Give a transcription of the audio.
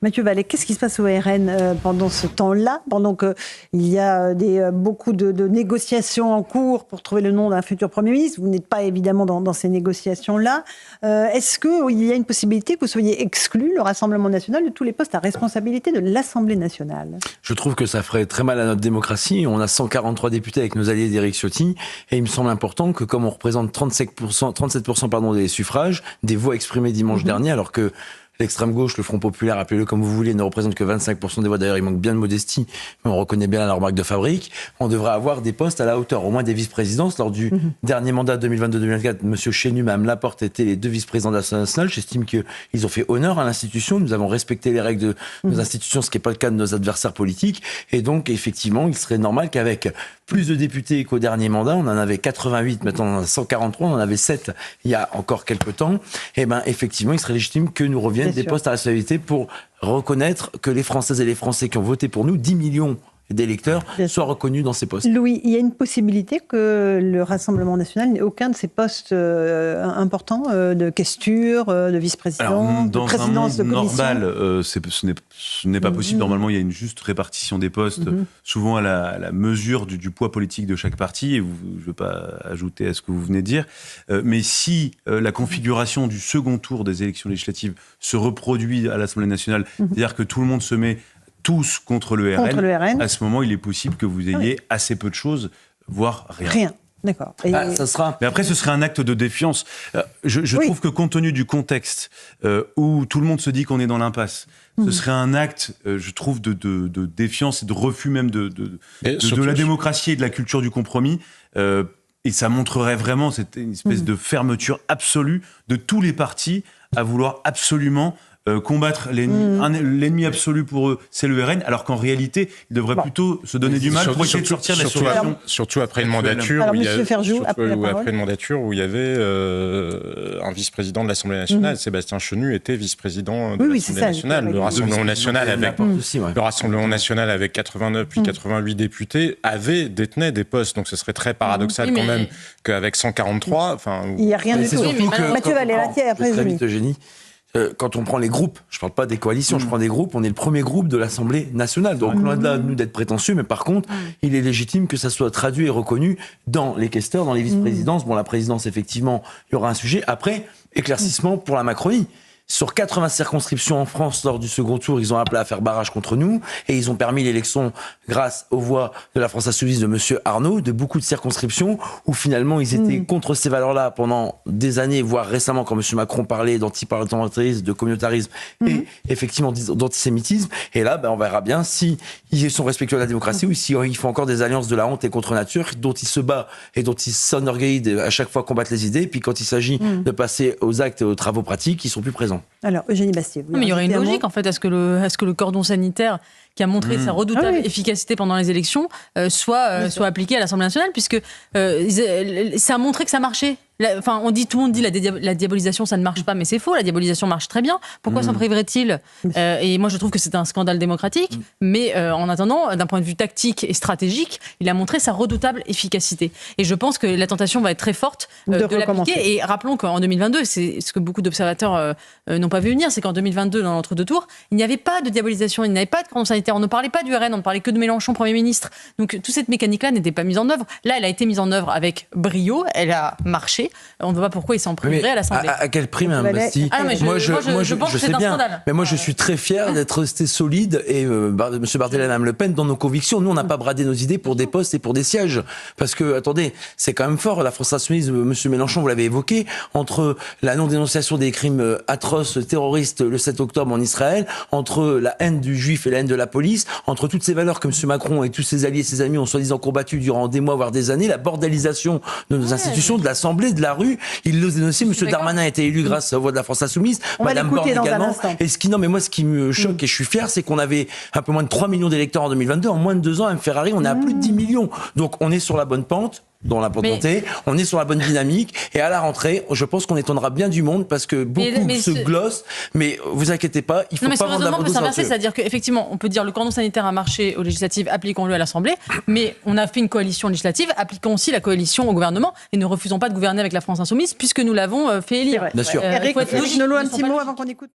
Mathieu Vallet, qu'est-ce qui se passe au RN pendant ce temps-là, pendant qu'il y a beaucoup de négociations en cours pour trouver le nom d'un futur Premier ministre? Vous n'êtes pas évidemment dans ces négociations-là. Est-ce qu'il y a une possibilité que vous soyez exclu, le Rassemblement national, de tous les postes à responsabilité de l'Assemblée nationale? Je trouve que ça ferait très mal à notre démocratie. On a 143 députés avec nos alliés d'Éric Ciotti, et il me semble important que comme on représente 37% des suffrages, des voix exprimées dimanche dernier, alors que l'extrême gauche, le Front populaire, appelez-le comme vous voulez, ne représente que 25% des voix. D'ailleurs, il manque bien de modestie, mais on reconnaît bien la remarque de fabrique. On devrait avoir des postes à la hauteur, au moins des vice-présidences. Lors du dernier mandat 2022-2024, M. Chenu, Mme Laporte étaient les deux vice-présidents de l'Assemblée nationale. J'estime qu'ils ont fait honneur à l'institution. Nous avons respecté les règles de nos institutions, ce qui n'est pas le cas de nos adversaires politiques. Et donc, effectivement, il serait normal qu'avec plus de députés qu'au dernier mandat, on en avait 88, maintenant on en a 143, on en avait 7 il y a encore quelques temps, et bien effectivement, il serait légitime que nous reviennent des postes à responsabilité pour reconnaître que les Françaises et les Français qui ont voté pour nous, 10 millions d'électeurs, soient reconnus dans ces postes. Louis, il y a une possibilité que le Rassemblement national n'ait aucun de ces postes importants de questure, de vice-président, de présidence de commission. Dans un monde normal, ce n'est pas possible. Normalement, il y a une juste répartition des postes, souvent à la mesure du poids politique de chaque parti. Et je ne veux pas ajouter à ce que vous venez de dire. Mais si la configuration du second tour des élections législatives se reproduit à l'Assemblée nationale, c'est-à-dire que tout le monde se met tous contre le RN, à ce moment, il est possible que vous ayez assez peu de choses, voire rien. Rien, d'accord. Ça sera... Mais après, ce serait un acte de défiance. Je trouve que compte tenu du contexte où tout le monde se dit qu'on est dans l'impasse, ce serait un acte, je trouve, de défiance et de refus même de la démocratie et de la culture du compromis. Et ça montrerait vraiment une espèce de fermeture absolue de tous les partis à vouloir absolument combattre l'ennemi absolu pour eux, c'est le RN, alors qu'en réalité, ils devraient plutôt se donner du mal pour essayer de sortir de la situation. Surtout après une mandature où il y avait un vice-président de l'Assemblée nationale. Sébastien Chenu était vice-président de l'Assemblée nationale. Le Rassemblement national avec 89 puis 88 députés détenait des postes. Donc ce serait très paradoxal quand même qu'avec 143... Il n'y a rien du tout. Mathieu Vallet, après Eugénie. Quand on prend les groupes, je ne parle pas des coalitions, je prends des groupes, on est le premier groupe de l'Assemblée nationale. Donc loin de là, nous, d'être prétentieux, mais par contre, il est légitime que ça soit traduit et reconnu dans les questeurs, dans les vice-présidences. Bon, la présidence, effectivement, il y aura un sujet. Après, éclaircissement pour la Macronie. Sur 80 circonscriptions en France, lors du second tour, ils ont appelé à faire barrage contre nous et ils ont permis l'élection grâce aux voix de la France Insoumise de M. Arnaud, de beaucoup de circonscriptions où finalement ils étaient contre ces valeurs-là pendant des années, voire récemment quand M. Macron parlait d'antiparlementarisme, de communautarisme et effectivement d'antisémitisme. Et là, on verra bien si ils sont respectueux de la démocratie ou s'ils font encore des alliances de la honte et contre nature dont ils se battent et dont ils s'enorgueillissent à chaque fois combattre les idées. Et puis quand il s'agit de passer aux actes et aux travaux pratiques, ils sont plus présents. Alors, Eugénie Bastier. Mais il y aurait une logique, en fait, à ce que le cordon sanitaire, qui a montré sa redoutable efficacité pendant les élections, soit appliqué à l'Assemblée nationale, puisque ça a montré que ça marchait. Tout le monde dit la diabolisation, ça ne marche pas, mais c'est faux. La diabolisation marche très bien. Pourquoi s'en priverait-il ? Et moi, je trouve que c'est un scandale démocratique. Mais en attendant, d'un point de vue tactique et stratégique, il a montré sa redoutable efficacité. Et je pense que la tentation va être très forte de l'appliquer. Et rappelons qu'en 2022, c'est ce que beaucoup d'observateurs n'ont pas vu venir, c'est qu'en 2022, dans l'entre-deux tours, il n'y avait pas de diabolisation, il n'y avait pas de cordon sanitaire. On ne parlait pas du RN, on ne parlait que de Mélenchon, Premier ministre. Donc toute cette mécanique-là n'était pas mise en œuvre. Là, elle a été mise en œuvre avec brio, elle a marché. On ne voit pas pourquoi il s'en priverait à l'Assemblée. À quel prix, Mme Bastille ? Je sais bien. Mais moi, je suis très fier d'être resté solide et M. Barthélémy et Mme Le Pen dans nos convictions. Nous, on n'a pas bradé nos idées pour des postes et pour des sièges. Parce que, attendez, c'est quand même fort. La France Insoumise, M. Mélenchon, vous l'avez évoqué, entre la non-dénonciation des crimes atroces terroristes le 7 octobre en Israël, entre la haine du juif et la haine de la police, entre toutes ces valeurs que M. Macron et tous ses alliés et ses amis ont soi-disant combattu durant des mois, voire des années, la bordélisation de nos institutions, de l'Assemblée, de la rue, il l'ose dénoncer. M. Darmanin a été élu grâce aux voix de la France Insoumise. Mme Borne également. Et ce qui me choque et je suis fier, c'est qu'on avait un peu moins de 3 millions d'électeurs en 2022. En moins de 2 ans, M. Ferrari, on est à plus de 10 millions. Donc on est sur la bonne pente. Dans la bonne montée, on est sur la bonne dynamique et à la rentrée, je pense qu'on étonnera bien du monde parce que beaucoup se glossent, mais vous inquiétez pas, il faut pas vendre la on peut s'inverser, c'est-à-dire qu'effectivement, on peut dire le cordon sanitaire a marché aux législatives, appliquons-le à l'Assemblée, mais on a fait une coalition législative, appliquons aussi la coalition au gouvernement et ne refusons pas de gouverner avec la France Insoumise puisque nous l'avons fait élire. Bien sûr. Éric Nolot, un petit mot avant qu'on écoute.